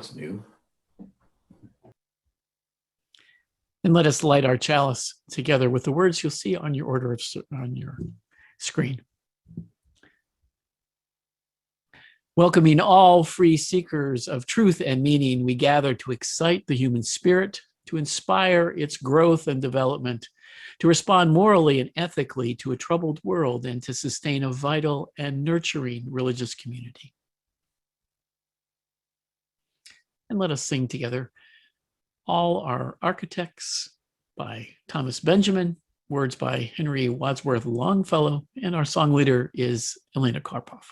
That's new. And let us light our chalice together with the words you'll see on your on your screen. Welcoming all free seekers of truth and meaning, we gather to excite the human spirit, to inspire its growth and development, to respond morally and ethically to a troubled world, and to sustain a vital and nurturing religious community. And let us sing together All Our Architects by Thomas Benjamin, words by Henry Wadsworth Longfellow, and our song leader is Elena Karpov.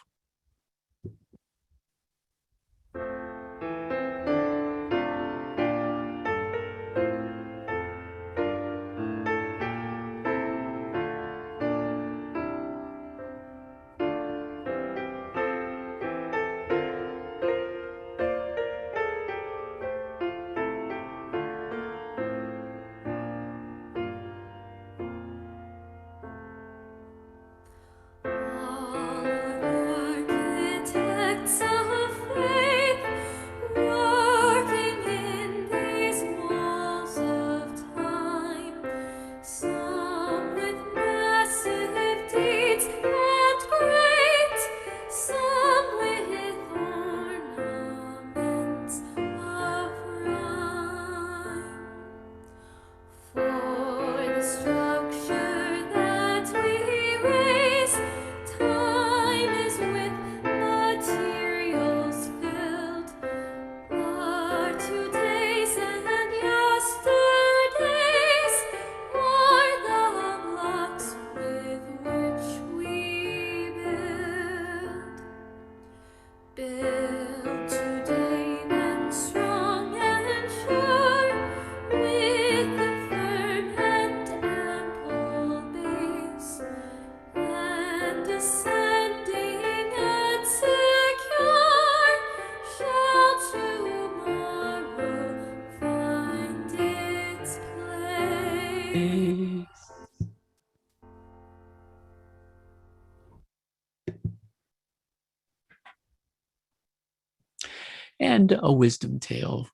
And a wisdom tale,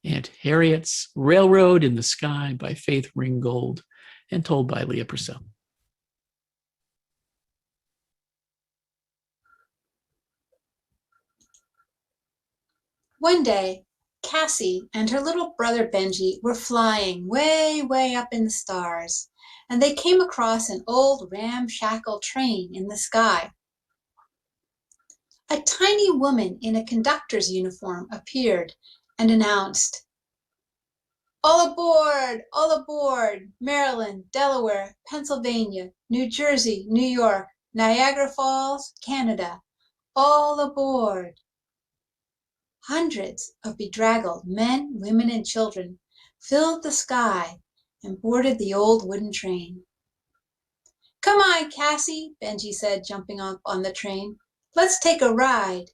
Aunt Harriet's Railroad in the Sky by Faith Ringgold, and told by Leah Purcell. One day, Cassie and her little brother Benji were flying way, way up in the stars, and they came across an old ramshackle train in the sky. A tiny woman in a conductor's uniform appeared and announced, all aboard, Maryland, Delaware, Pennsylvania, New Jersey, New York, Niagara Falls, Canada, all aboard." Hundreds of bedraggled men, women, and children filled the sky and boarded the old wooden train. "Come on, Cassie," Benji said, jumping up on the train. "Let's take a ride."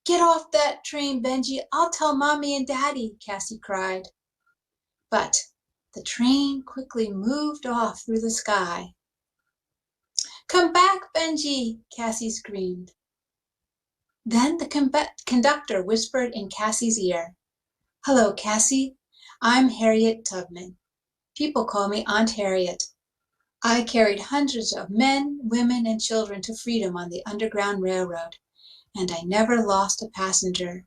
"Get off that train, Benji. I'll tell Mommy and Daddy," Cassie cried. But the train quickly moved off through the sky. "Come back, Benji," Cassie screamed. Then the conductor whispered in Cassie's ear, "Hello, Cassie. I'm Harriet Tubman. People call me Aunt Harriet. I carried hundreds of men, women, and children to freedom on the Underground Railroad, and I never lost a passenger."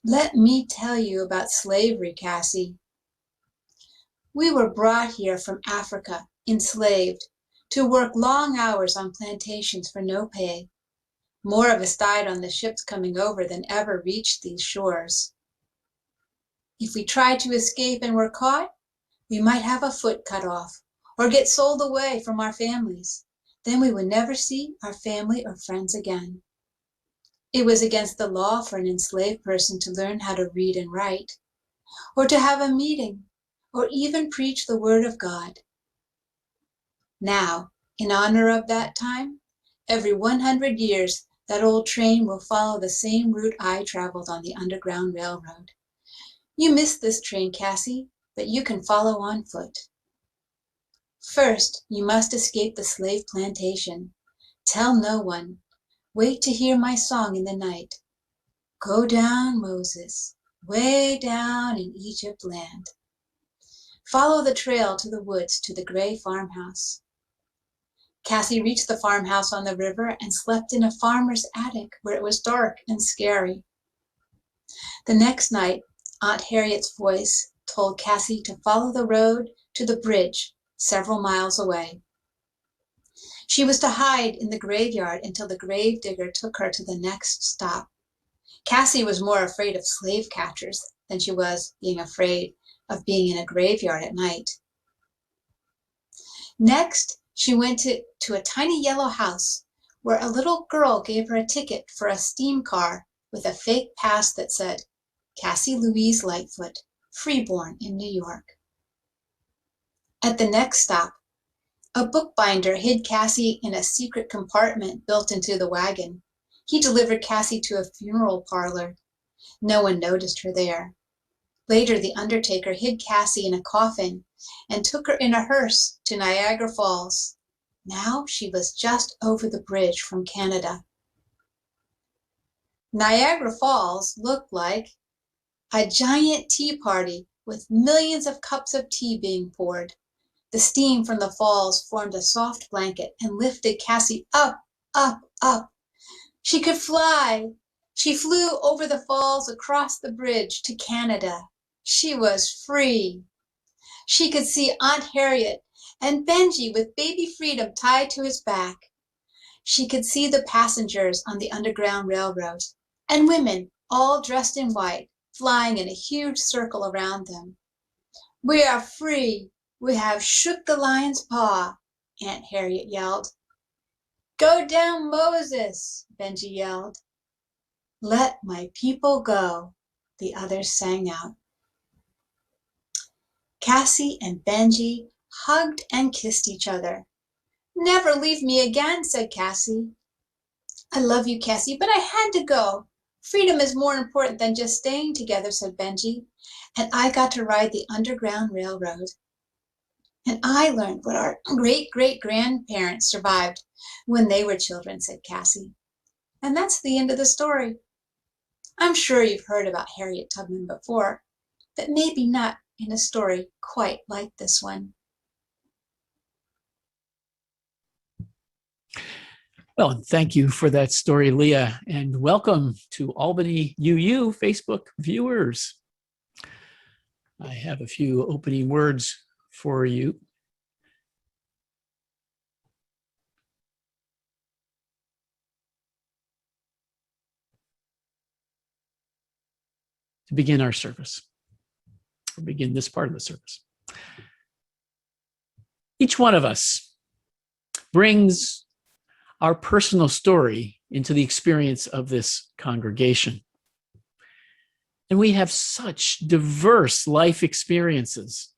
"Let me tell you about slavery, Cassie. We were brought here from Africa, enslaved, to work long hours on plantations for no pay. More of us died on the ships coming over than ever reached these shores. If we tried to escape and were caught, we might have a foot cut off or get sold away from our families. Then we would never see our family or friends again. It was against the law for an enslaved person to learn how to read and write, or to have a meeting, or even preach the word of God. Now, in honor of that time, every 100 years, that old train will follow the same route I traveled on the Underground Railroad. You missed this train, Cassie, but you can follow on foot. First, you must escape the slave plantation. Tell no one. Wait to hear my song in the night. Go down, Moses, way down in Egypt land. Follow the trail to the woods to the gray farmhouse. Cassie reached the farmhouse on the river and slept in a farmer's attic where it was dark and scary. The next night, Aunt Harriet's voice told Cassie to follow the road to the bridge several miles away. She was to hide in the graveyard until the gravedigger took her to the next stop. Cassie was more afraid of slave catchers than she was being afraid of being in a graveyard at night. Next, she went to a tiny yellow house where a little girl gave her a ticket for a steam car with a fake pass that said, Cassie Louise Lightfoot, freeborn in New York. At the next stop, a bookbinder hid Cassie in a secret compartment built into the wagon. He delivered Cassie to a funeral parlor. No one noticed her there. Later, the undertaker hid Cassie in a coffin and took her in a hearse to Niagara Falls. Now she was just over the bridge from Canada. Niagara Falls looked like a giant tea party with millions of cups of tea being poured. The steam from the falls formed a soft blanket and lifted Cassie up, up, up. She could fly. She flew over the falls across the bridge to Canada. She was free. She could see Aunt Harriet and Benji with baby Freedom tied to his back. She could see the passengers on the Underground Railroad and women all dressed in white flying in a huge circle around them. We are free. We have shook the lion's paw, Aunt Harriet yelled. Go down, Moses, Benji yelled. Let my people go, the others sang out. Cassie and Benji hugged and kissed each other. Never leave me again, said Cassie. I love you, Cassie, but I had to go. Freedom is more important than just staying together, said Benji. And I got to ride the Underground Railroad. And I learned what our great-great-grandparents survived when they were children, said Cassie. And that's the end of the story. I'm sure you've heard about Harriet Tubman before, but maybe not in a story quite like this one. Well, thank you for that story, Leah, and welcome to Albany UU Facebook viewers. I have a few opening words for you. To begin our service, or begin this part of the service. Each one of us brings our personal story into the experience of this congregation. And we have such diverse life experiences.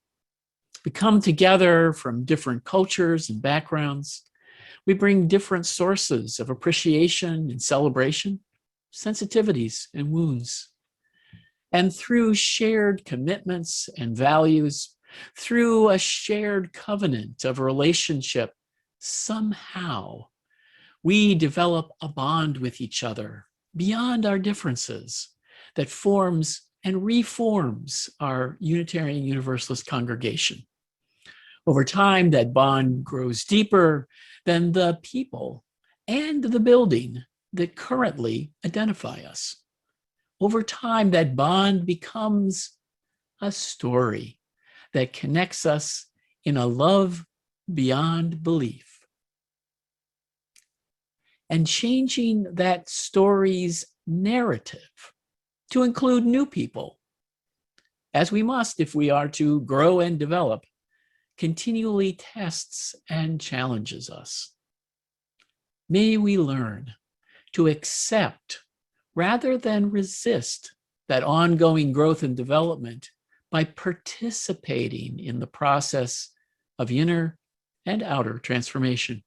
We come together from different cultures and backgrounds. We bring different sources of appreciation and celebration, sensitivities and wounds. And through shared commitments and values, through a shared covenant of relationship, somehow we develop a bond with each other beyond our differences that forms and reforms our Unitarian Universalist congregation. Over time, that bond grows deeper than the people and the building that currently identify us. Over time, that bond becomes a story that connects us in a love beyond belief. And changing that story's narrative to include new people, as we must if we are to grow and develop, continually tests and challenges us. May we learn to accept rather than resist that ongoing growth and development by participating in the process of inner and outer transformation.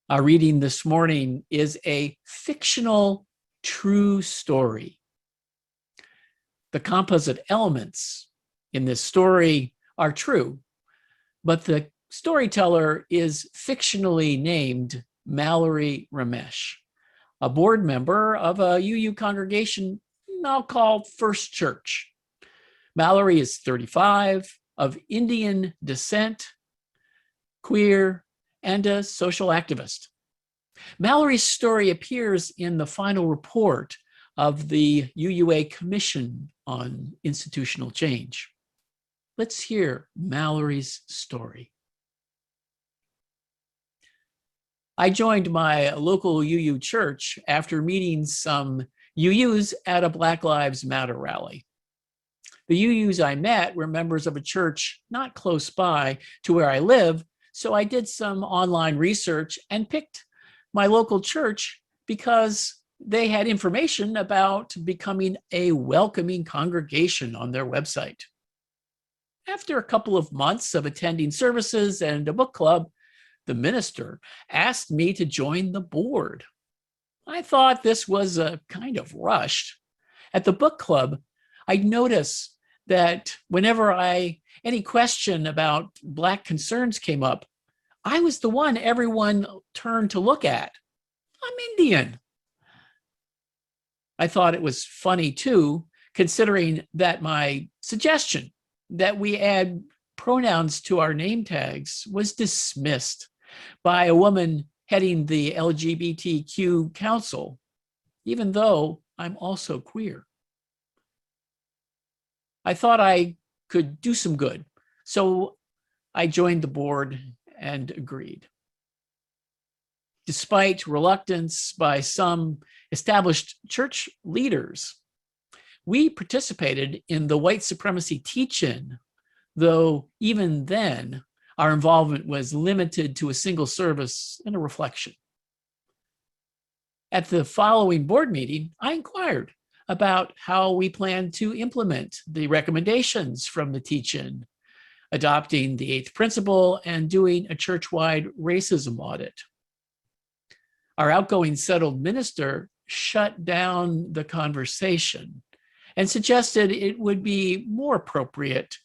Our reading this morning is a fictional true story. The composite elements in this story are true, but the storyteller is fictionally named Mallory Ramesh, a board member of a UU congregation I'll call First Church. Mallory is 35, of Indian descent, queer, and a social activist. Mallory's story appears in the final report of the UUA Commission on Institutional Change. Let's hear Mallory's story. I joined my local UU church after meeting some UUs at a Black Lives Matter rally. The UUs I met were members of a church not close by to where I live, so I did some online research and picked my local church because they had information about becoming a welcoming congregation on their website. After a couple of months of attending services and a book club, the minister asked me to join the board. I thought this was a kind of rushed. At the book club, I'd notice that whenever any question about Black concerns came up, I was the one everyone turned to look at. I'm Indian. I thought it was funny too, considering that my suggestion that we add pronouns to our name tags was dismissed by a woman heading the LGBTQ council, even though I'm also queer. I thought I could do some good, so I joined the board and agreed. Despite reluctance by some established church leaders, we participated in the white supremacy teach-in, though even then, our involvement was limited to a single service and a reflection. At the following board meeting, I inquired about how we plan to implement the recommendations from the teach-in, adopting the 8th principle and doing a church-wide racism audit. Our outgoing settled minister shut down the conversation and suggested it would be more appropriate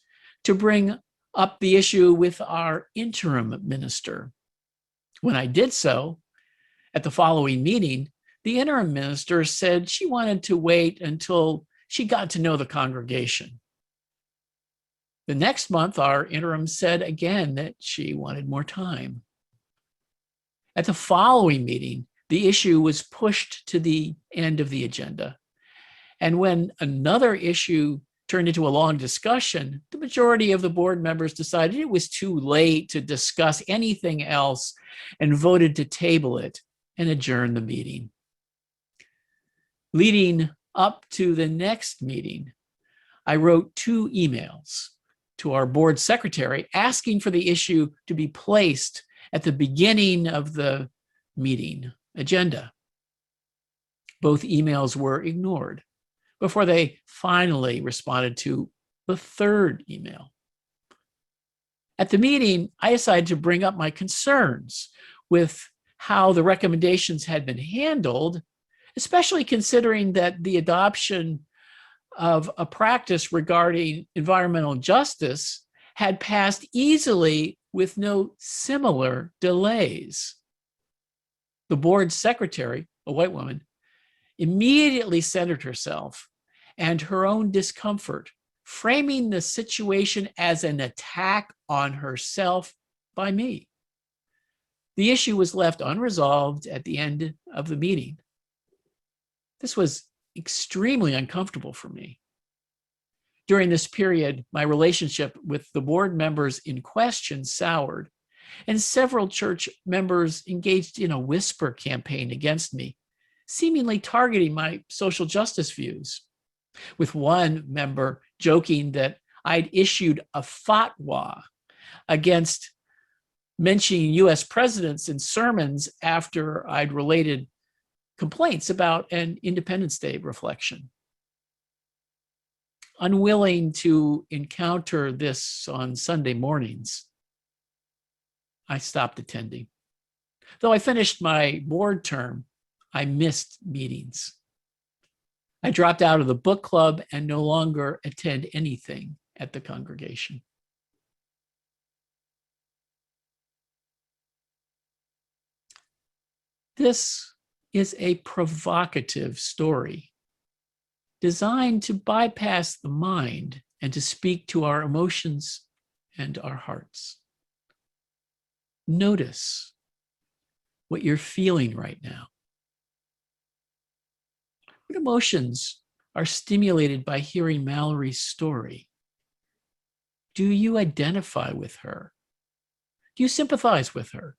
to bring up the issue with our interim minister. When I did so, at the following meeting, the interim minister said she wanted to wait until she got to know the congregation. The next month, our interim said again that she wanted more time. At the following meeting, the issue was pushed to the end of the agenda. And when another issue turned into a long discussion, the majority of the board members decided it was too late to discuss anything else and voted to table it and adjourn the meeting. Leading up to the next meeting, I wrote 2 emails to our board secretary asking for the issue to be placed at the beginning of the meeting agenda. Both emails were ignored before they finally responded to the 3rd email. At the meeting, I decided to bring up my concerns with how the recommendations had been handled, especially considering that the adoption of a practice regarding environmental justice had passed easily with no similar delays. The board secretary, a white woman, immediately centered herself and her own discomfort, framing the situation as an attack on herself by me. The issue was left unresolved at the end of the meeting. This was extremely uncomfortable for me. During this period, my relationship with the board members in question soured, and several church members engaged in a whisper campaign against me, seemingly targeting my social justice views, with one member joking that I'd issued a fatwa against mentioning US presidents in sermons after I'd related complaints about an Independence Day reflection. Unwilling to encounter this on Sunday mornings, I stopped attending. Though I finished my board term, I missed meetings. I dropped out of the book club and no longer attend anything at the congregation. This is a provocative story designed to bypass the mind and to speak to our emotions and our hearts. Notice what you're feeling right now. What emotions are stimulated by hearing Mallory's story? Do you identify with her? Do you sympathize with her?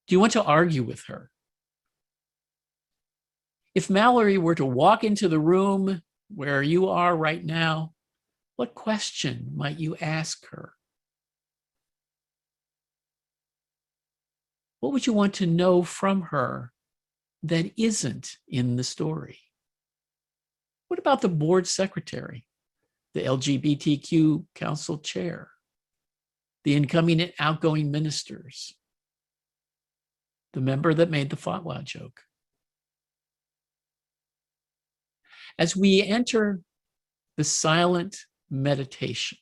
Do you want to argue with her? If Mallory were to walk into the room where you are right now, what question might you ask her? What would you want to know from her that isn't in the story? What about the board secretary, the LGBTQ council chair, the incoming and outgoing ministers, the member that made the fatwa joke? As we enter the silent meditation,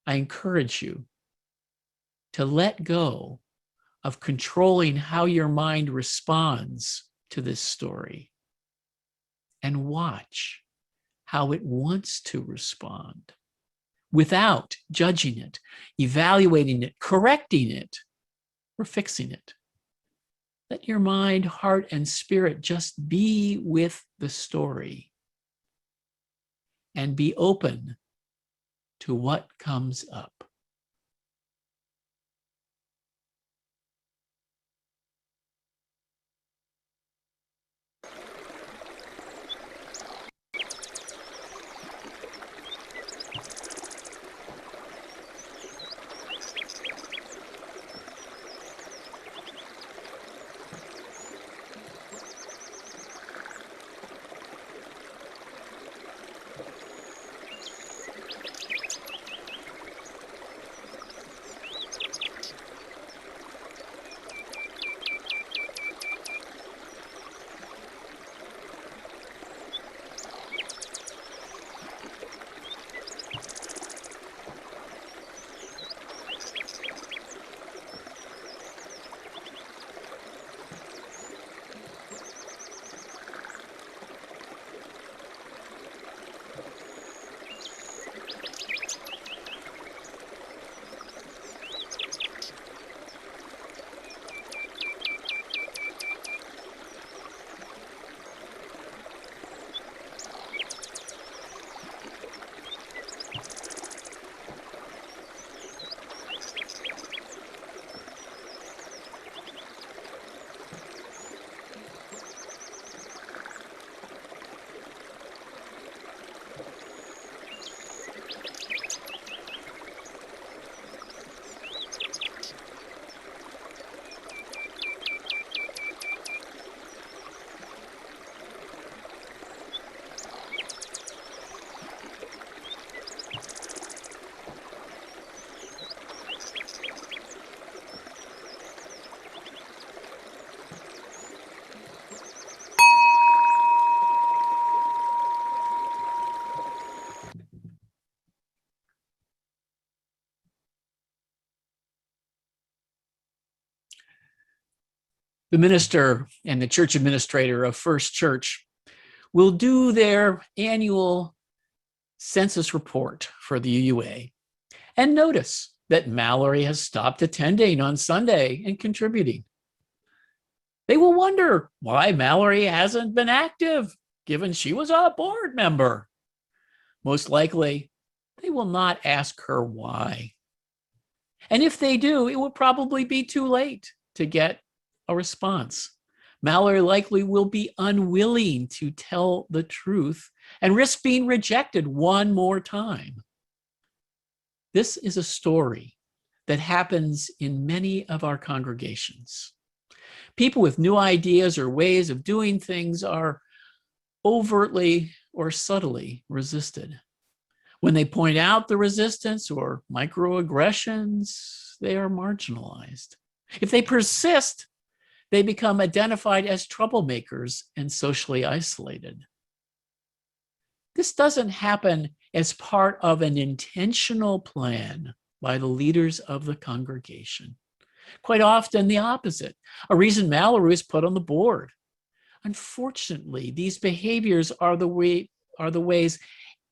I encourage you to let go of controlling how your mind responds to this story and watch how it wants to respond without judging it, evaluating it, correcting it, or fixing it. Let your mind, heart, and spirit just be with the story and be open to what comes up. The minister and the church administrator of First Church will do their annual census report for the UUA and notice that Mallory has stopped attending on Sunday and contributing. They will wonder why Mallory hasn't been active, given she was a board member. Most likely, they will not ask her why. And if they do, it will probably be too late to get a response. Mallory likely will be unwilling to tell the truth and risk being rejected one more time. This is a story that happens in many of our congregations. People with new ideas or ways of doing things are overtly or subtly resisted. When they point out the resistance or microaggressions, they are marginalized. If they persist, they become identified as troublemakers and socially isolated. This doesn't happen as part of an intentional plan by the leaders of the congregation. Quite often the opposite, a reason Mallory was put on the board. Unfortunately, these behaviors are the ways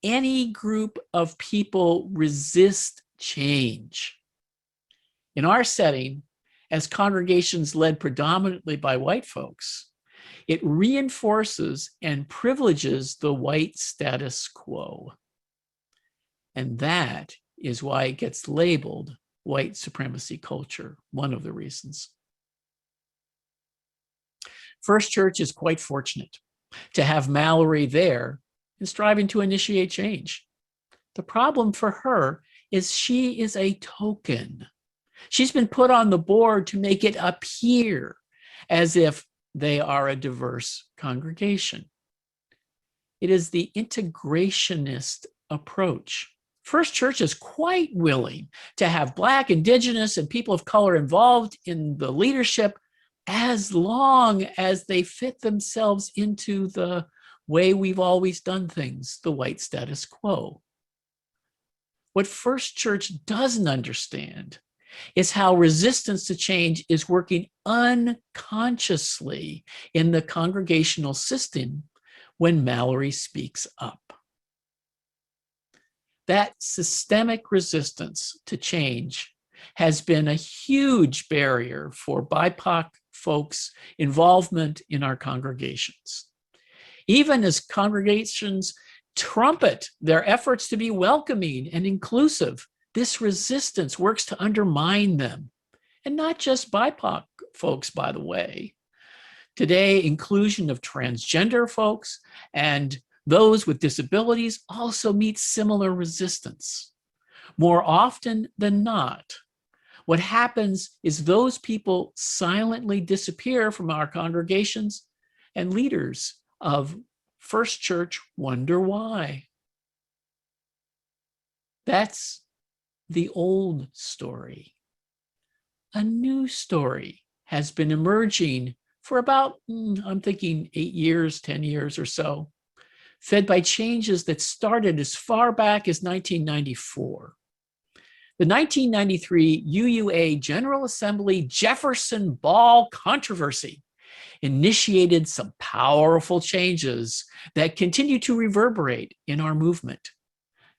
any group of people resist change. In our setting, as congregations led predominantly by white folks, it reinforces and privileges the white status quo. And that is why it gets labeled white supremacy culture, one of the reasons. First Church is quite fortunate to have Mallory there and striving to initiate change. The problem for her is she is a token. She's been put on the board to make it appear as if they are a diverse congregation. It is the integrationist approach. First Church is quite willing to have Black, Indigenous, and people of color involved in the leadership as long as they fit themselves into the way we've always done things, the white status quo. What First Church doesn't understand is how resistance to change is working unconsciously in the congregational system when Mallory speaks up. That systemic resistance to change has been a huge barrier for BIPOC folks' involvement in our congregations. Even as congregations trumpet their efforts to be welcoming and inclusive, this resistance works to undermine them. And not just BIPOC folks, by the way. Today, inclusion of transgender folks and those with disabilities also meet similar resistance. More often than not, what happens is those people silently disappear from our congregations, and leaders of First Church wonder why. That's the old story. A new story has been emerging for about, I'm thinking 8 years, 10 years or so, fed by changes that started as far back as 1994. The 1993 UUA General Assembly Jefferson Ball controversy initiated some powerful changes that continue to reverberate in our movement.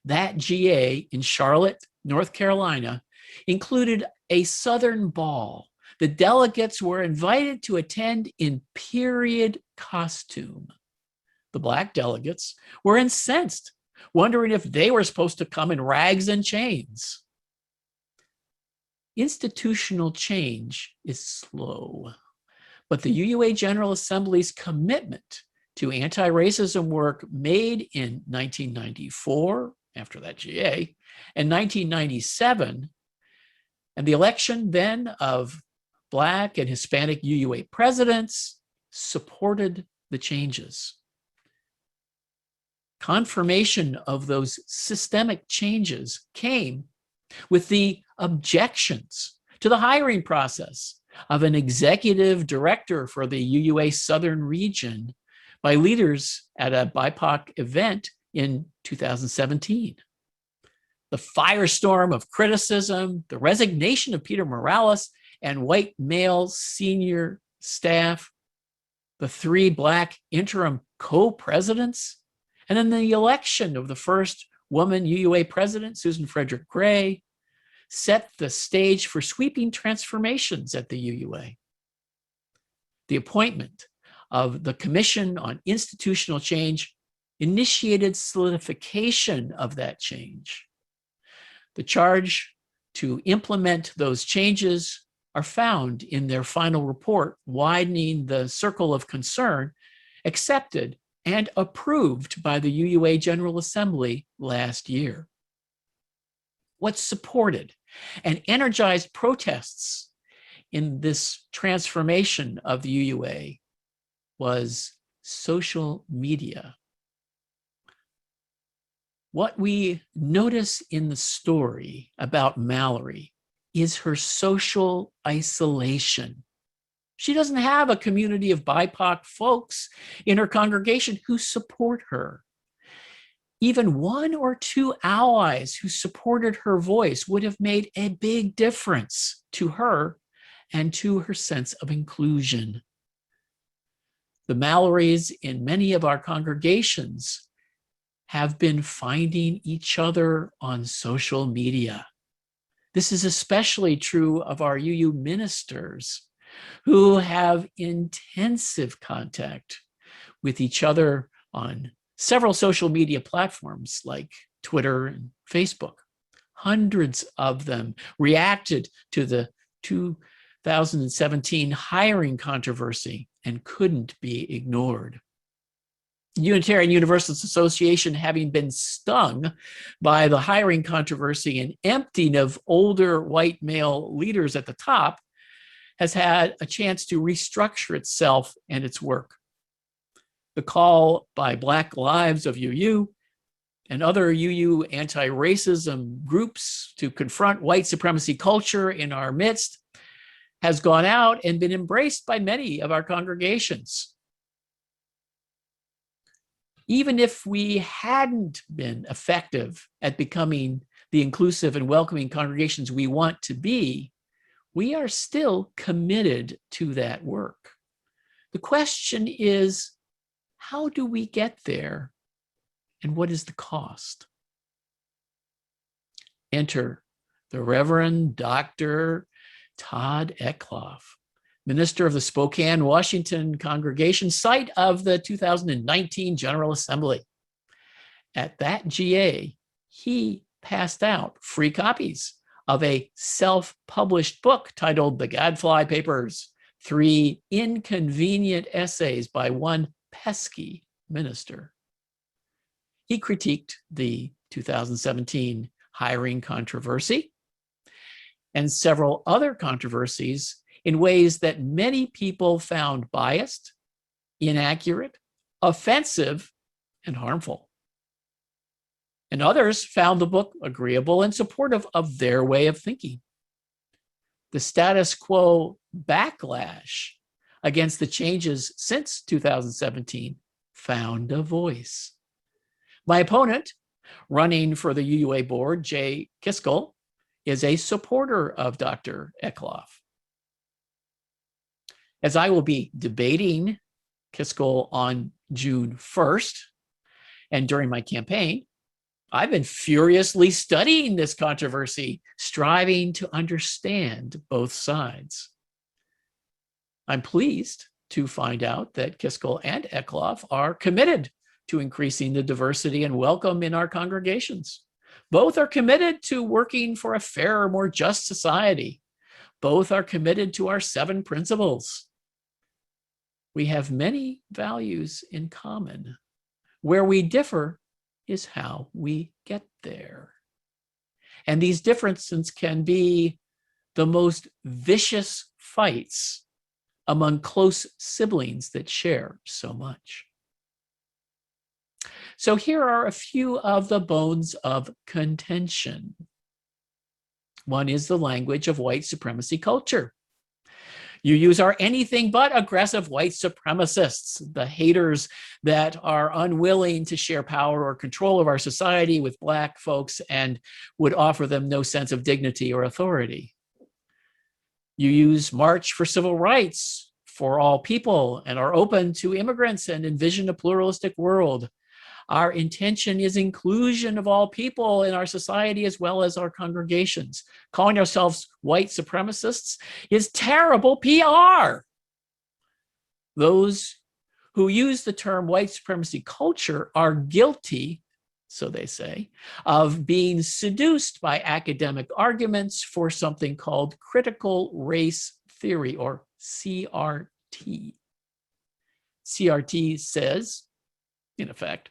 That GA in Charlotte, North Carolina, included a Southern ball. The delegates were invited to attend in period costume. The Black delegates were incensed, wondering if they were supposed to come in rags and chains. Institutional change is slow, but the UUA General Assembly's commitment to anti-racism work made in 1994, after that GA, and 1997, and the election then of Black and Hispanic UUA presidents supported the changes. Confirmation of those systemic changes came with the objections to the hiring process of an executive director for the UUA Southern region by leaders at a BIPOC event in 2017. The firestorm of criticism, the resignation of Peter Morales and white male senior staff, the 3 Black interim co-presidents, and then the election of the first woman UUA president, Susan Frederick Gray, set the stage for sweeping transformations at the UUA. The appointment of the Commission on Institutional Change initiated solidification of that change. The charge to implement those changes are found in their final report, widening the circle of concern, accepted and approved by the UUA General Assembly last year. What supported and energized protests in this transformation of the UUA was social media. What we notice in the story about Mallory is her social isolation. She doesn't have a community of BIPOC folks in her congregation who support her. Even 1 or 2 allies who supported her voice would have made a big difference to her and to her sense of inclusion. The Mallorys in many of our congregations have been finding each other on social media. This is especially true of our UU ministers who have intensive contact with each other on several social media platforms like Twitter and Facebook. Hundreds of them reacted to the 2017 hiring controversy and couldn't be ignored. The Unitarian Universalist Association, having been stung by the hiring controversy and emptying of older white male leaders at the top, has had a chance to restructure itself and its work. The call by Black Lives of UU and other UU anti-racism groups to confront white supremacy culture in our midst has gone out and been embraced by many of our congregations. Even if we hadn't been effective at becoming the inclusive and welcoming congregations we want to be, we are still committed to that work. The question is, how do we get there, and what is the cost? Enter the Reverend Dr. Todd Eckloff, minister of the Spokane, Washington congregation, site of the 2019 General Assembly. At that GA, he passed out free copies of a self-published book titled The Gadfly Papers, 3 inconvenient essays by one pesky minister. He critiqued the 2017 hiring controversy and several other controversies in ways that many people found biased, inaccurate, offensive, and harmful. And others found the book agreeable and supportive of their way of thinking. The status quo backlash against the changes since 2017 found a voice. My opponent, running for the UUA board, Jay Kiskell, is a supporter of Dr. Eckloff. As I will be debating Kiskell on June 1st, and during my campaign, I've been furiously studying this controversy, striving to understand both sides. I'm pleased to find out that Kiskell and Eckloff are committed to increasing the diversity and welcome in our congregations. Both are committed to working for a fairer, more just society. Both are committed to our 7 principles. We have many values in common. Where we differ is how we get there. And these differences can be the most vicious fights among close siblings that share so much. So here are a few of the bones of contention. One is the language of white supremacy culture. UUs are anything but aggressive white supremacists, the haters that are unwilling to share power or control of our society with Black folks and would offer them no sense of dignity or authority. UUs march for civil rights for all people and are open to immigrants and envision a pluralistic world. Our intention is inclusion of all people in our society as well as our congregations. Calling ourselves white supremacists is terrible PR. Those who use the term white supremacy culture are guilty, so they say, of being seduced by academic arguments for something called critical race theory, or CRT. CRT says, in effect,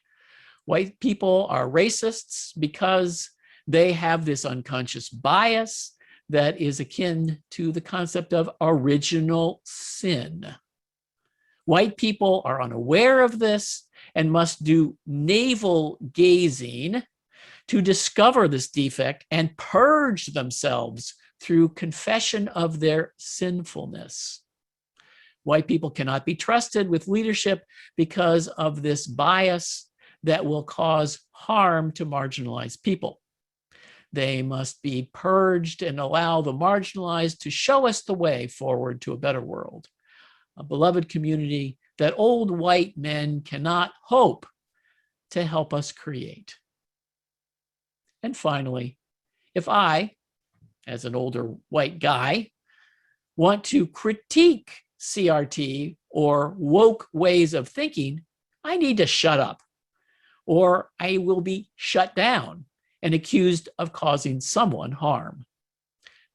white people are racists because they have this unconscious bias that is akin to the concept of original sin. White people are unaware of this and must do navel gazing to discover this defect and purge themselves through confession of their sinfulness. White people cannot be trusted with leadership because of this bias that will cause harm to marginalized people. They must be purged and allow the marginalized to show us the way forward to a better world, a beloved community that old white men cannot hope to help us create. And finally, if I, as an older white guy, want to critique CRT or woke ways of thinking, I need to shut up, or I will be shut down and accused of causing someone harm.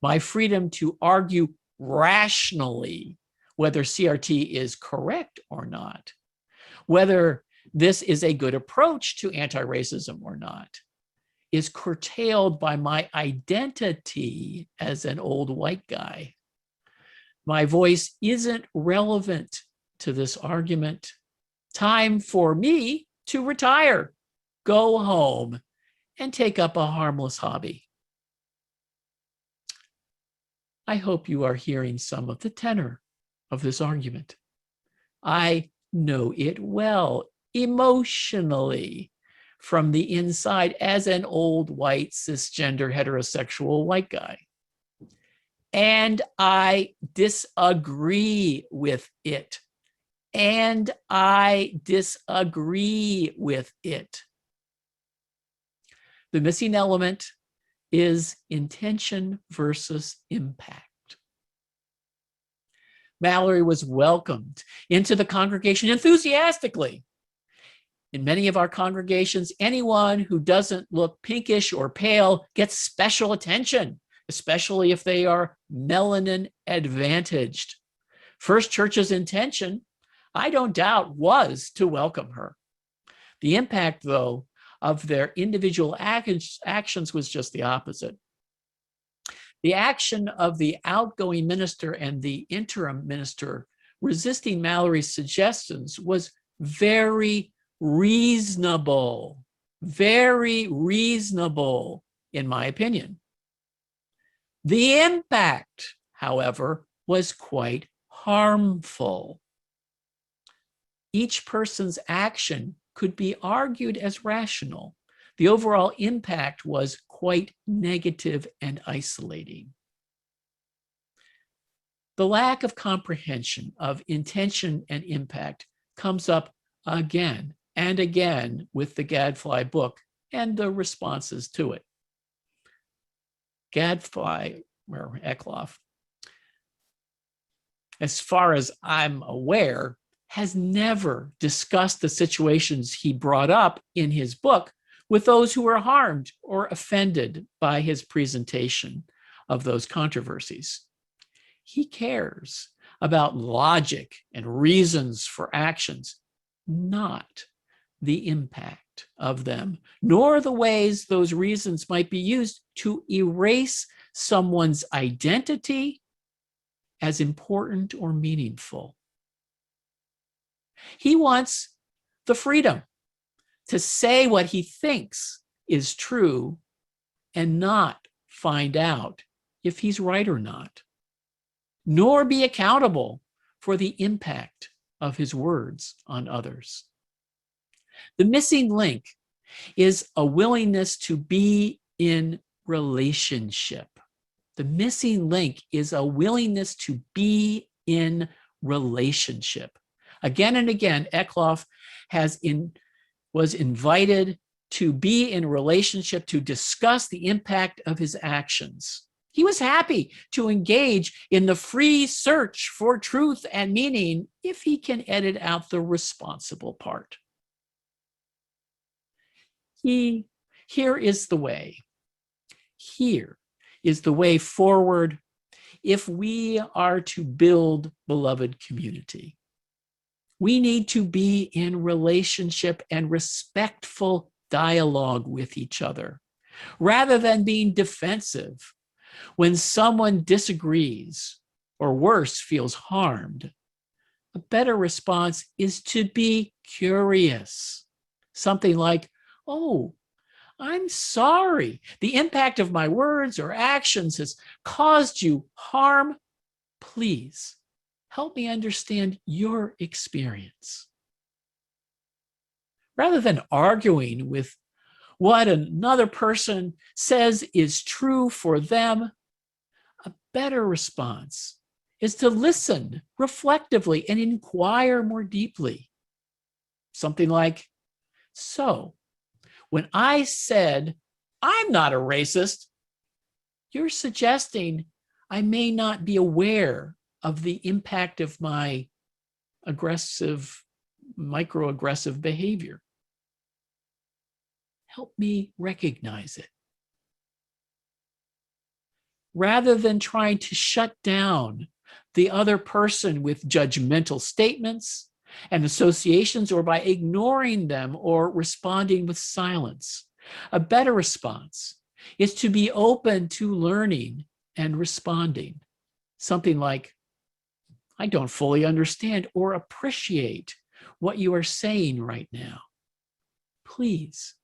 My freedom to argue rationally whether CRT is correct or not, whether this is a good approach to anti-racism or not, is curtailed by my identity as an old white guy. My voice isn't relevant to this argument. Time for me to retire, go home, and take up a harmless hobby. I hope you are hearing some of the tenor of this argument. I know it well emotionally from the inside as an old white cisgender heterosexual white guy. And I disagree with it. And I disagree with it. The missing element is intention versus impact. Mallory was welcomed into the congregation enthusiastically. In many of our congregations, anyone who doesn't look pinkish or pale gets special attention, especially if they are melanin advantaged. First Church's intention, I don't doubt, was to welcome her. The impact, though, of their individual actions was just the opposite. The action of the outgoing minister and the interim minister resisting Mallory's suggestions was very reasonable, in my opinion. The impact, however, was quite harmful. Each person's action could be argued as rational. The overall impact was quite negative and isolating. The lack of comprehension of intention and impact comes up again and again with the Gadfly book and the responses to it. Gadfly, or Eckloff, as far as I'm aware, has never discussed the situations he brought up in his book with those who were harmed or offended by his presentation of those controversies. He cares about logic and reasons for actions, not the impact of them, nor the ways those reasons might be used to erase someone's identity as important or meaningful. He wants the freedom to say what he thinks is true and not find out if he's right or not, nor be accountable for the impact of his words on others. The missing link is a willingness to be in relationship. The missing link is a willingness to be in relationship. Again and again, Eckloff was invited to be in relationship to discuss the impact of his actions. He was happy to engage in the free search for truth and meaning if he can edit out the responsible part. Here is the way. Here is the way forward if we are to build beloved community. We need to be in relationship and respectful dialogue with each other, rather than being defensive when someone disagrees or worse, feels harmed. A better response is to be curious. Something like, oh, I'm sorry. The impact of my words or actions has caused you harm. Please help me understand your experience. Rather than arguing with what another person says is true for them, a better response is to listen reflectively and inquire more deeply. Something like, so when I said, I'm not a racist, you're suggesting I may not be aware of the impact of my microaggressive behavior. Help me recognize it. Rather than trying to shut down the other person with judgmental statements and associations, or by ignoring them or responding with silence, a better response is to be open to learning and responding. Something like, I don't fully understand or appreciate what you are saying right now. Please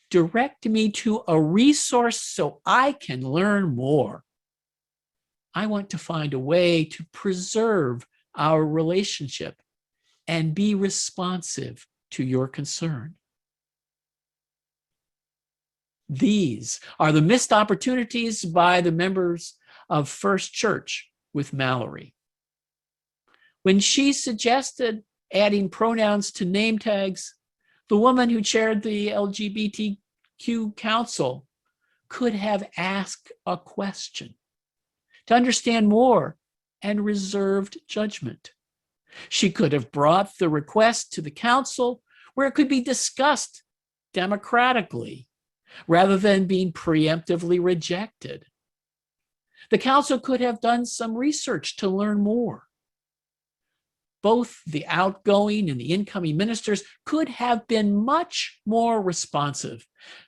direct me to a resource so I can learn more. I want to find a way to preserve our relationship and be responsive to your concern. These are the missed opportunities by the members of First Church with Mallory. When she suggested adding pronouns to name tags, the woman who chaired the LGBTQ council could have asked a question to understand more and reserved judgment. She could have brought the request to the council where it could be discussed democratically rather than being preemptively rejected. The council could have done some research to learn more. Both the outgoing and the incoming ministers could have been much more responsive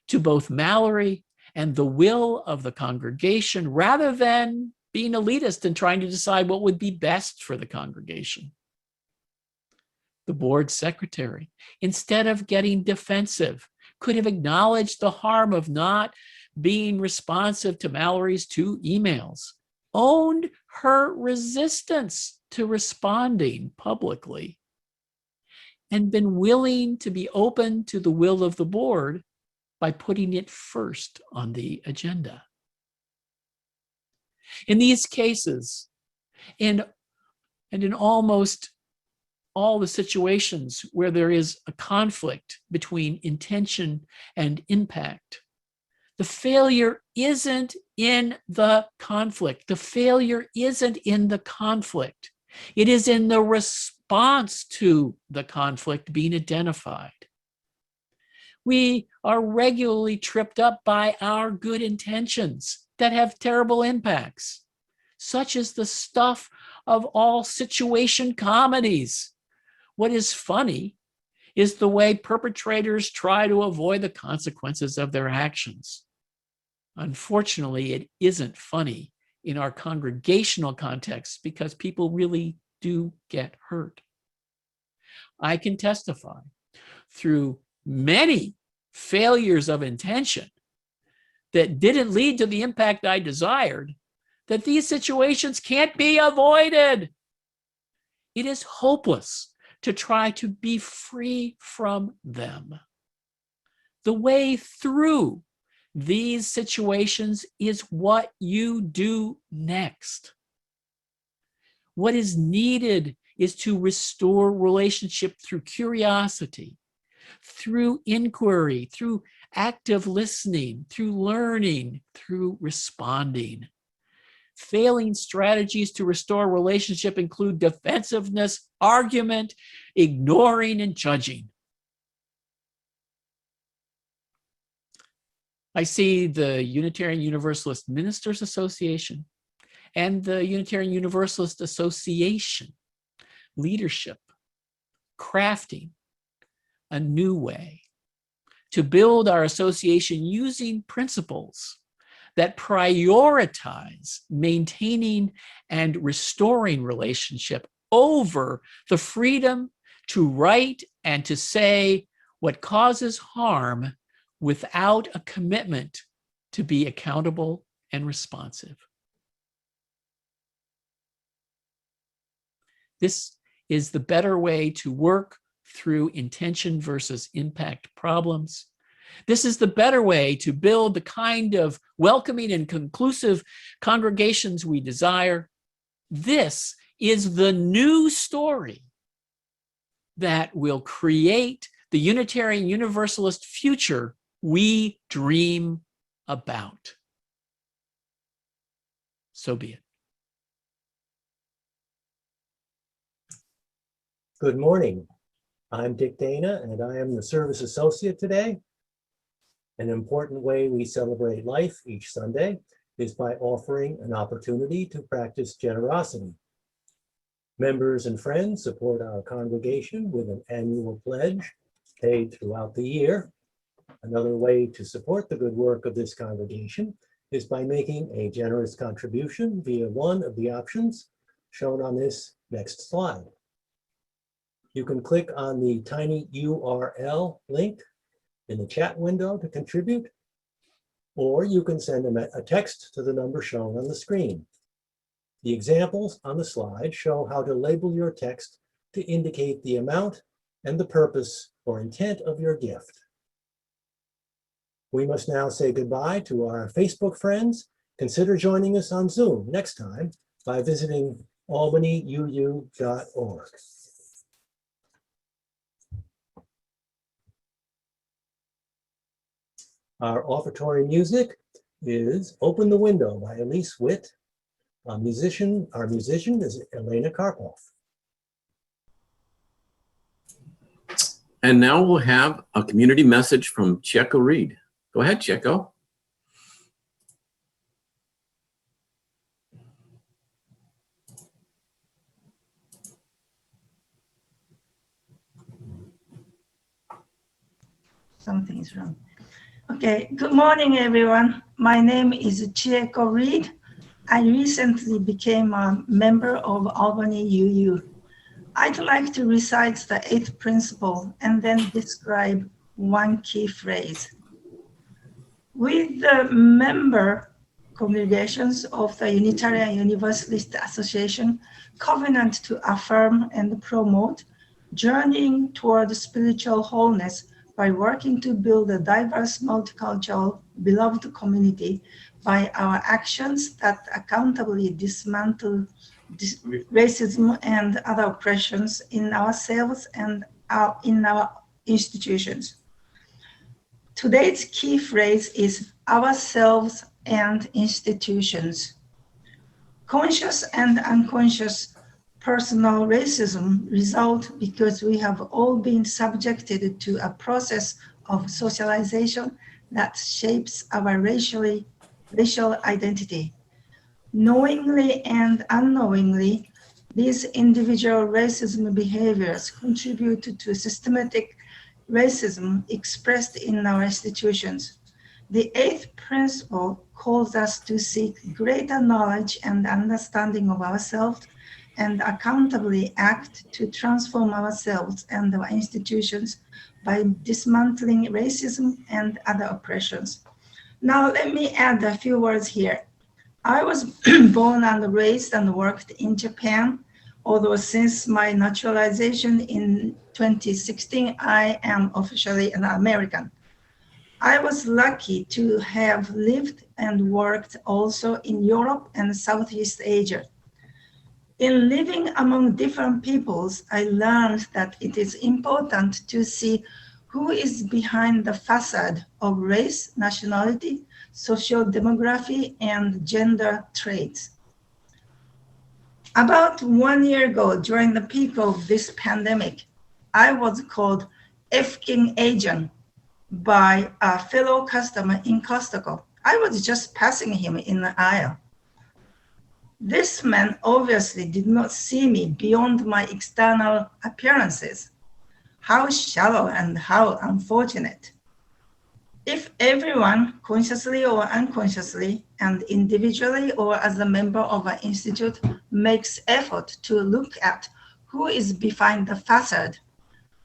to both Mallory and the will of the congregation rather than being elitist and trying to decide what would be best for the congregation. The board secretary, instead of getting defensive, could have acknowledged the harm of not being responsive to Mallory's 2 emails, owned her resistance to responding publicly, and been willing to be open to the will of the board by putting it first on the agenda. In these cases, and in almost all the situations where there is a conflict between intention and impact, the failure isn't in the conflict. The failure isn't in the conflict. It is in the response to the conflict being identified. We are regularly tripped up by our good intentions that have terrible impacts, such as the stuff of all situation comedies. What is funny is the way perpetrators try to avoid the consequences of their actions. Unfortunately, it isn't funny in our congregational context because people really do get hurt. I can testify through many failures of intention that didn't lead to the impact I desired, that these situations can't be avoided. It is hopeless to try to be free from them. The way through these situations is what you do next. What is needed is to restore relationship through curiosity, through inquiry, through active listening, through learning, through responding. Failing strategies to restore relationship include defensiveness, argument, ignoring, and judging. I see the Unitarian Universalist Ministers Association and the Unitarian Universalist Association leadership crafting a new way to build our association using principles that prioritize maintaining and restoring relationship over the freedom to write and to say what causes harm without a commitment to be accountable and responsive. This is the better way to work through intention versus impact problems, This is the better way to build the kind of welcoming and conclusive congregations we desire. This is the new story that will create the Unitarian Universalist future we dream about. So be it. Good morning. I'm Dick Dana, and I am the service associate today. An important way we celebrate life each Sunday is by offering an opportunity to practice generosity. Members and friends support our congregation with an annual pledge paid throughout the year. Another way to support the good work of this congregation is by making a generous contribution via one of the options shown on this next slide. You can click on the tiny URL link in the chat window to contribute, or you can send a text to the number shown on the screen. The examples on the slide show how to label your text to indicate the amount and the purpose or intent of your gift. We must now say goodbye to our Facebook friends. Consider joining us on Zoom next time by visiting albanyuu.org. Our offertory music is Open the Window by Elise Witt. Our musician is Elena Karpov. And now we'll have a community message from Checo Reed. Go ahead, Checo. Something is wrong. Okay, good morning, everyone. My name is Checo Reed. I recently became a member of Albany UU. I'd like to recite the 8th principle and then describe one key phrase. With the member congregations of the Unitarian Universalist Association, covenant to affirm and promote journeying toward spiritual wholeness by working to build a diverse, multicultural, beloved community by our actions that accountably dismantle racism and other oppressions in ourselves and in our institutions. Today's key phrase is ourselves and institutions. Conscious and unconscious personal racism result because we have all been subjected to a process of socialization that shapes our racial identity. Knowingly and unknowingly, these individual racism behaviors contribute to systematic racism expressed in our institutions. The 8th principle calls us to seek greater knowledge and understanding of ourselves and accountably act to transform ourselves and our institutions by dismantling racism and other oppressions. Now, let me add a few words here. I was born and raised and worked in Japan, although since my naturalization in 2016, I am officially an American. I was lucky to have lived and worked also in Europe and Southeast Asia. In living among different peoples, I learned that it is important to see who is behind the facade of race, nationality, social demography, and gender traits. About 1 year ago, during the peak of this pandemic, I was called F-king Asian by a fellow customer in Costco. I was just passing him in the aisle. This man obviously did not see me beyond my external appearances. How shallow and how unfortunate. If everyone, consciously or unconsciously, and individually or as a member of an institute, makes effort to look at who is behind the facade,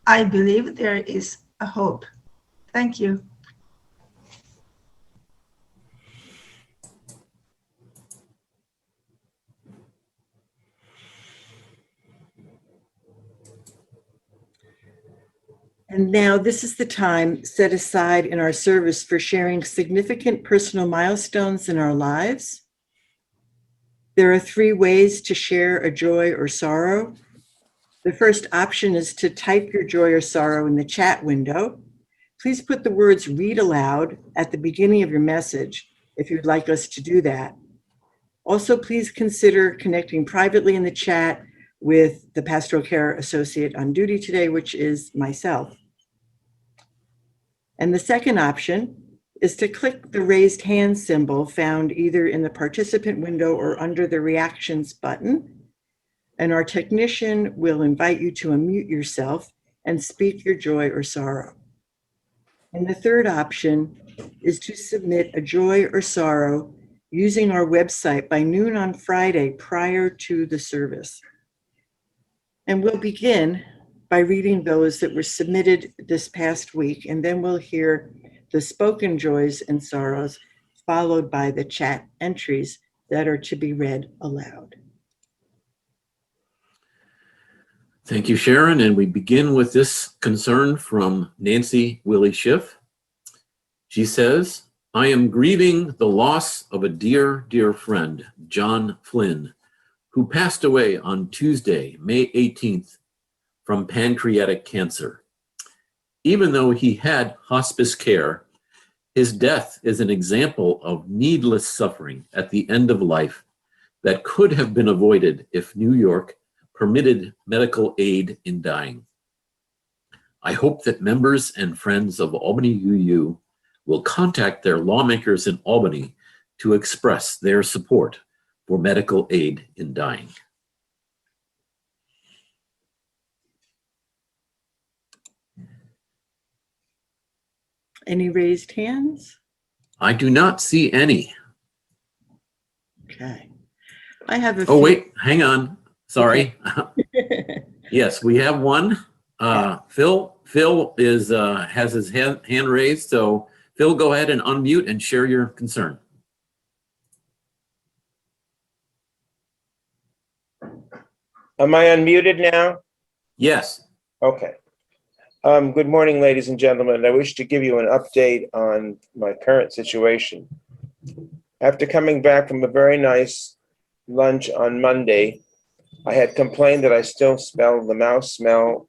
I believe there is a hope. Thank you. And now this is the time set aside in our service for sharing significant personal milestones in our lives. There are 3 ways to share a joy or sorrow. The first option is to type your joy or sorrow in the chat window. Please put the words "read aloud" at the beginning of your message if you'd like us to do that. Also, please consider connecting privately in the chat with the Pastoral Care Associate on duty today, which is myself. And the second option is to click the raised hand symbol found either in the participant window or under the reactions button. And our technician will invite you to unmute yourself and speak your joy or sorrow. And the third option is to submit a joy or sorrow using our website by noon on Friday prior to the service. And we'll begin by reading those that were submitted this past week, and then we'll hear the spoken joys and sorrows, followed by the chat entries that are to be read aloud. Thank you, Sharon. And we begin with this concern from Nancy Willie Schiff. She says, I am grieving the loss of a dear, dear friend, John Flynn, who passed away on Tuesday, May 18th, from pancreatic cancer. Even though he had hospice care, his death is an example of needless suffering at the end of life that could have been avoided if New York permitted medical aid in dying. I hope that members and friends of Albany UU will contact their lawmakers in Albany to express their support for medical aid in dying. Any raised hands? I do not see any. Okay. I have a Oh, few. wait, hang on. Sorry. Yes, we have one. Phil is has his hand raised. So Phil, go ahead and unmute and share your concern. Am I unmuted now? Yes. Okay. Good morning, ladies and gentlemen. I wish to give you an update on my current situation. After coming back from a very nice lunch on Monday, I had complained that I still smelled the mouse smell.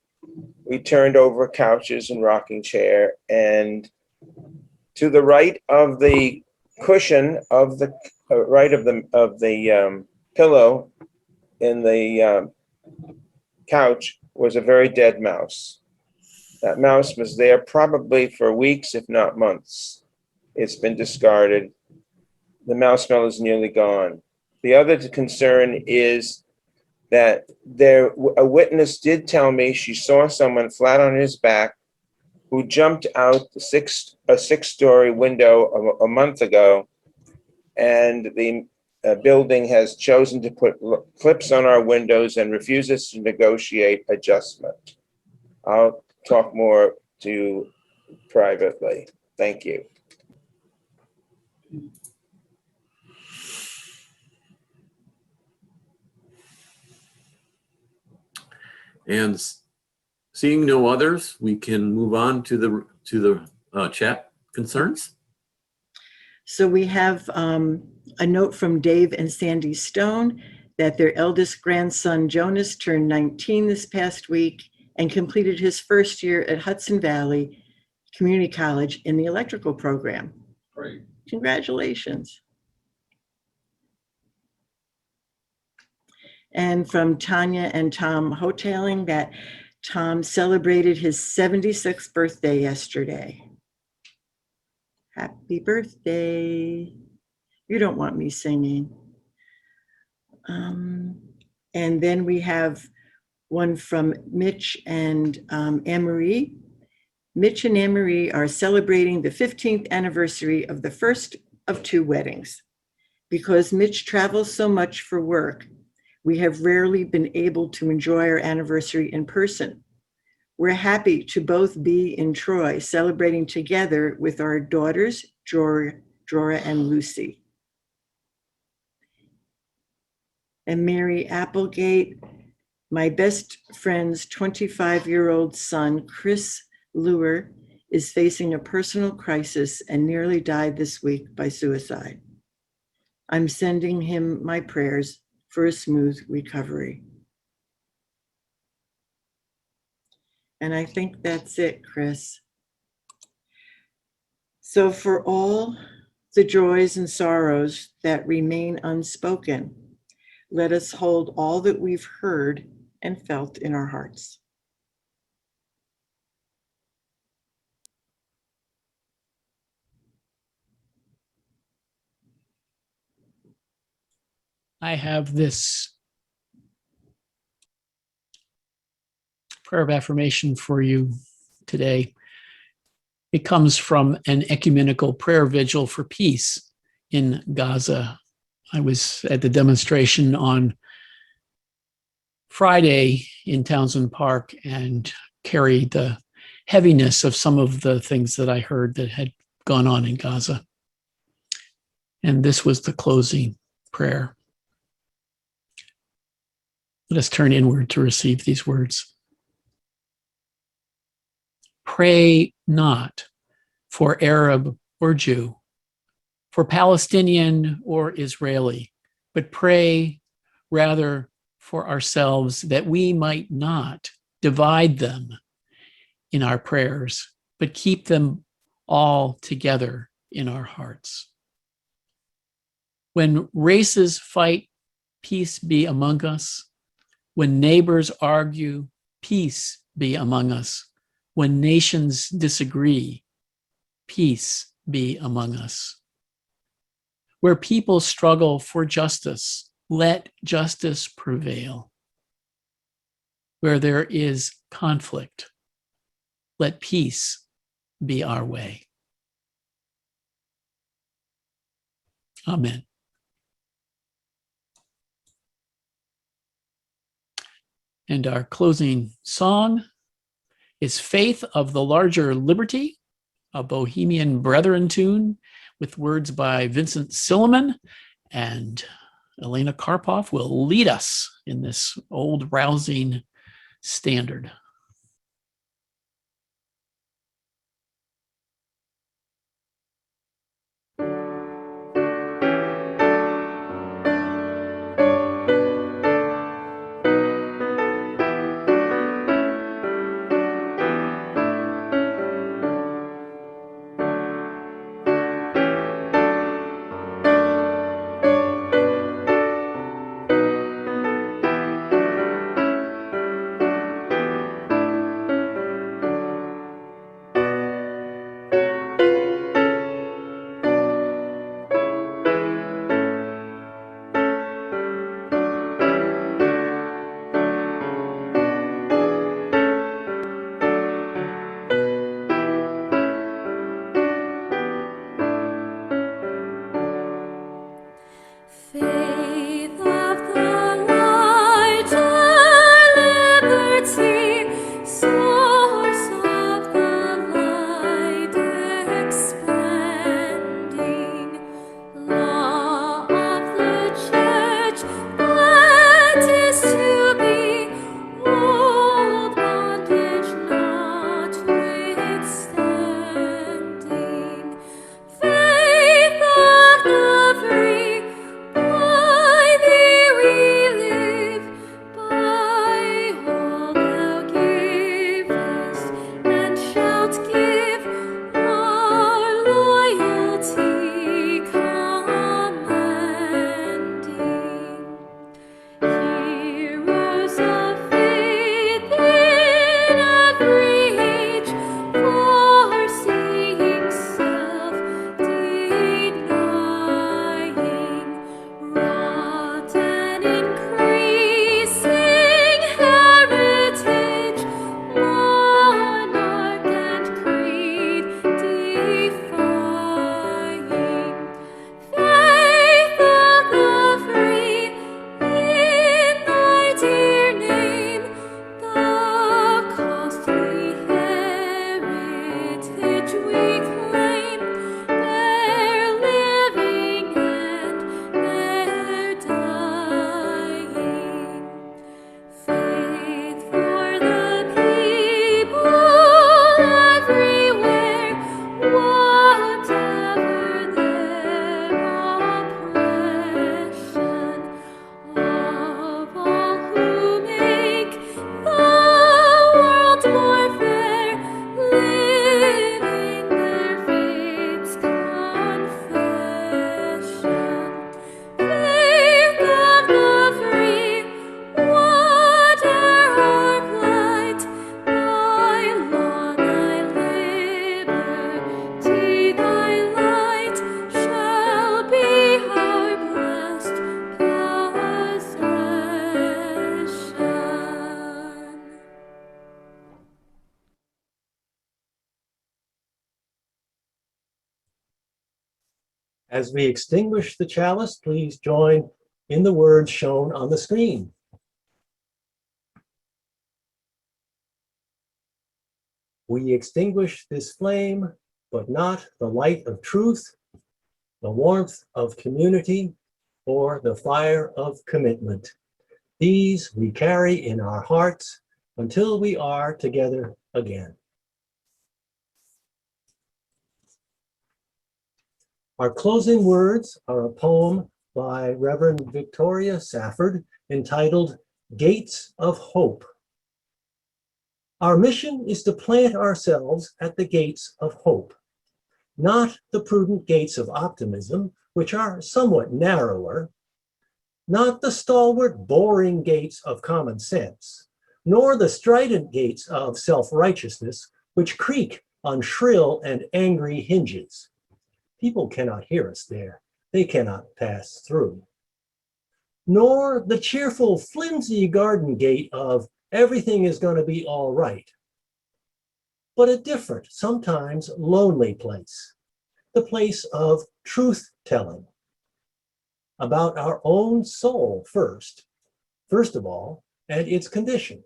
We turned over couches and rocking chair, and to the right of the cushion of the right of the pillow in the couch was a very dead mouse. That mouse was there probably for weeks, if not months. It's been discarded. The mouse smell is nearly gone. The other concern is that a witness did tell me she saw someone flat on his back who jumped out a six-story window a month ago, and the building has chosen to put clips on our windows and refuses to negotiate adjustment. I'll talk more to you privately. Thank you. And seeing no others, we can move on to the chat concerns. So we have a note from Dave and Sandy Stone that their eldest grandson, Jonas, turned 19 this past week and completed his first year at Hudson Valley Community College in the electrical program. Great. Congratulations. And from Tanya and Tom Hoteling that Tom celebrated his 76th birthday yesterday. Happy birthday. You don't want me singing. And then we have one from Mitch and Anne-Marie. Mitch and Anne-Marie are celebrating the 15th anniversary of the first of 2 weddings. Because Mitch travels so much for work, we have rarely been able to enjoy our anniversary in person. We're happy to both be in Troy, celebrating together with our daughters, Drora and Lucy. And Mary Applegate, my best friend's 25-year-old son, Chris Lure, is facing a personal crisis and nearly died this week by suicide. I'm sending him my prayers for a smooth recovery. And I think that's it, Chris. So for all the joys and sorrows that remain unspoken, let us hold all that we've heard and felt in our hearts. I have this prayer of affirmation for you today. It comes from an ecumenical prayer vigil for peace in Gaza. I was at the demonstration on Friday in Townsend Park and carried the heaviness of some of the things that I heard that had gone on in Gaza. And this was the closing prayer. Let us turn inward to receive these words. Pray not for Arab or Jew, for Palestinian or Israeli, but pray rather for ourselves that we might not divide them in our prayers, but keep them all together in our hearts. When races fight, peace be among us. When neighbors argue, peace be among us. When nations disagree, peace be among us. Where people struggle for justice, let justice prevail. Where there is conflict, let peace be our way. Amen. And our closing song is Faith of the Larger Liberty, a Bohemian Brethren tune with words by Vincent Silliman, and Elena Karpov will lead us in this old rousing standard. As we extinguish the chalice, please join in the words shown on the screen. We extinguish this flame, but not the light of truth, the warmth of community, or the fire of commitment. These we carry in our hearts until we are together again. Our closing words are a poem by Reverend Victoria Safford entitled Gates of Hope. Our mission is to plant ourselves at the gates of hope, not the prudent gates of optimism, which are somewhat narrower, not the stalwart, boring gates of common sense, nor the strident gates of self-righteousness, which creak on shrill and angry hinges. People cannot hear us there. They cannot pass through. Nor the cheerful, flimsy garden gate of everything is going to be all right, but a different, sometimes lonely place, the place of truth-telling about our own soul first of all, and its condition,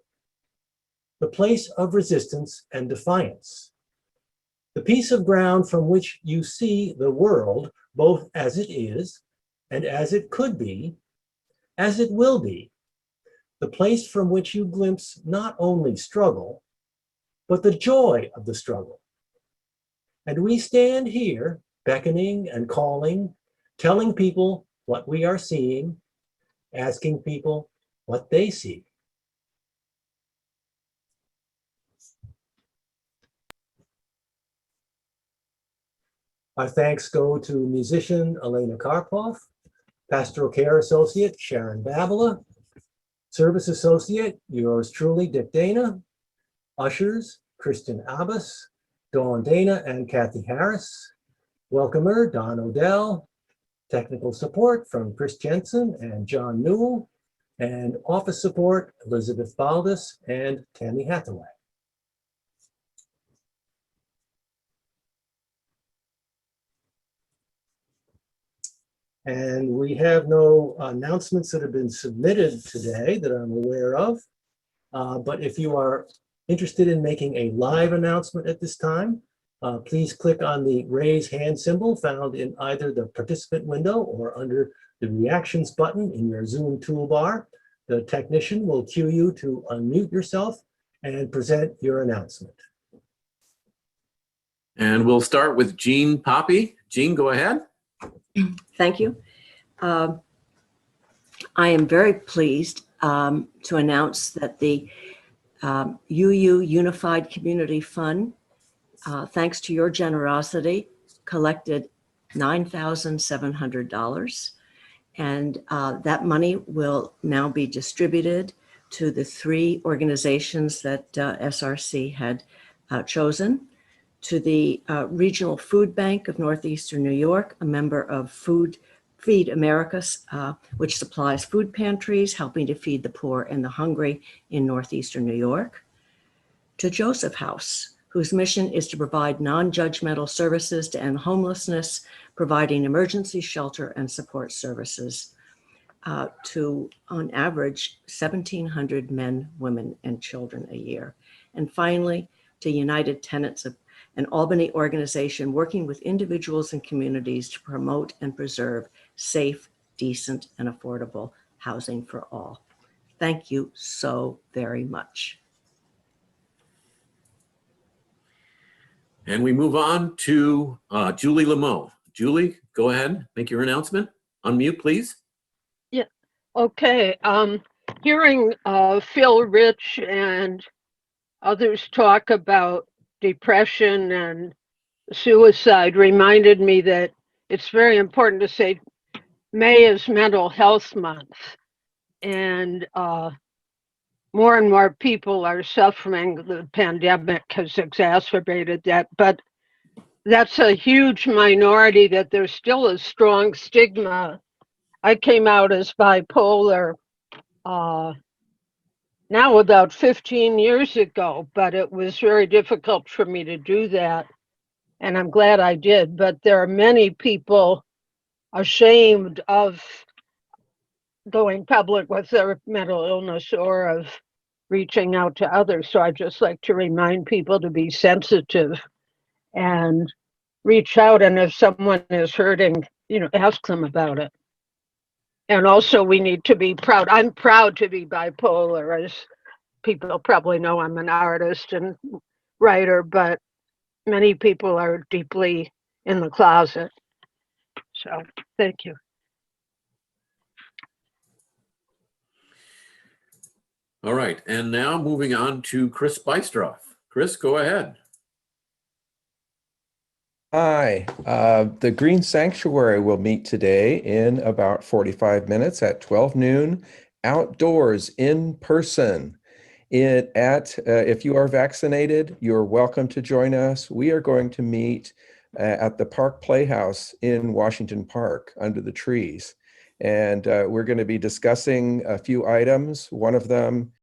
the place of resistance and defiance, the piece of ground from which you see the world both as it is and as it could be, as it will be, the place from which you glimpse not only struggle, but the joy of the struggle. And we stand here beckoning and calling, telling people what we are seeing, asking people what they see. Our thanks go to musician Elena Karpov, pastoral care associate Sharon Babila, service associate yours truly Dick Dana, ushers Kristen Abbas, Dawn Dana and Kathy Harris, welcomer Don Odell, technical support from Chris Jensen and John Newell, and office support Elizabeth Baldus and Tammy Hathaway. And we have no announcements that have been submitted today that I'm aware of. But if you are interested in making a live announcement at this time, please click on the raise hand symbol found in either the participant window or under the reactions button in your Zoom toolbar. The technician will cue you to unmute yourself and present your announcement. And we'll start with Jean Poppy. Jean, go ahead. Thank you. I am very pleased to announce that the UU Unified Community Fund, thanks to your generosity, collected $9,700. And that money will now be distributed to the 3 organizations that SRC had chosen. To the Regional Food Bank of Northeastern New York, a member of Feed America, which supplies food pantries, helping to feed the poor and the hungry in Northeastern New York. To Joseph House, whose mission is to provide non-judgmental services to end homelessness, providing emergency shelter and support services to, on average, 1,700 men, women, and children a year. And finally, to United Tenants of an Albany organization working with individuals and communities to promote and preserve safe, decent, and affordable housing for all. Thank you so very much. And we move on to Julie Lameau. Julie, go ahead, make your announcement. Unmute, please. Yeah, okay. Hearing Phil Rich and others talk about depression and suicide reminded me that it's very important to say May is Mental Health Month, and more and more people are suffering. The pandemic has exacerbated that, but that's a huge minority that there's still a strong stigma. I came out as bipolar now about 15 years ago, but it was very difficult for me to do that. And I'm glad I did. But there are many people ashamed of going public with their mental illness or of reaching out to others. So I just like to remind people to be sensitive and reach out. And if someone is hurting, ask them about it. And also we need to be proud. I'm proud to be bipolar. As people probably know, I'm an artist and writer, but many people are deeply in the closet. So thank you. All right, and now moving on to Chris Bystroff. Chris, go ahead. Hi, the Green Sanctuary will meet today in about 45 minutes at 12 noon, outdoors, in person. If you are vaccinated, you're welcome to join us. We are going to meet at the Park Playhouse in Washington Park under the trees. And we're going to be discussing a few items. One of them